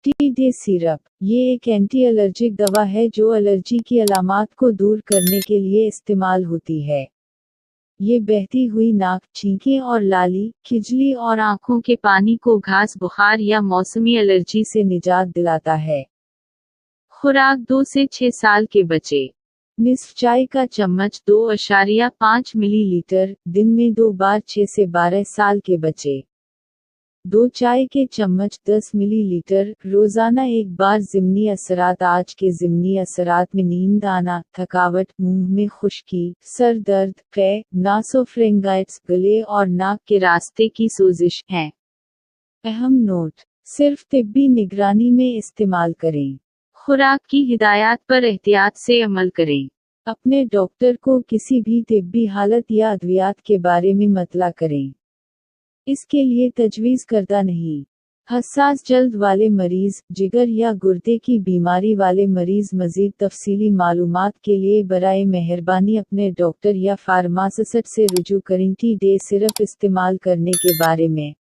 T day syrup, ये एक anti allergic दवा है जो एलर्जी की अलामात को दूर करने के लिए इस्तेमाल होती है। ये बहती हुई नाक, छींकें और लाली, खिजली और आंखों के पानी को घास बुखार या मौसमी एलर्जी से निजात दिलाता है। खुराक 2 से 6 साल के बच्चे। निस्फ चाय का चम्मच 2.5 मिलीलीटर, दिन में 2 बार 6 से 12 साल के बच्चे। 2 चाय के चम्मच 10 मिलीलीटर, रोजाना 1 बार। ज़िमनी असरात। आज के ज़िमनी असरात में नींद आना, थकावट, मुंह में खुश्की, सर दर्द, कै, नासोफ्रेंगाइटिस, गले और नाक के रास्ते की सोजिश हैं। अहम नोट, सिर्फ तिब्बी निगरानी में इस्तेमाल करें। खुराक की हिदायत पर एहतियात से अमल करें। अपने डॉक्टर को किसी भी तिब्बी हालत या अद्वियात के बारे में मतला करें। इसके लिए तजवीज़ करदा नहीं। हसास जल्द वाले मरीज़, जिगर या गुर्दे की बीमारी वाले मरीज़। मज़ीद तफसीली मालूमात के लिए बराए मेहरबानी अपने डॉक्टर या फार्मासिस्ट से रुजू करें। टी डे सिरप इस्तेमाल करने के बारे में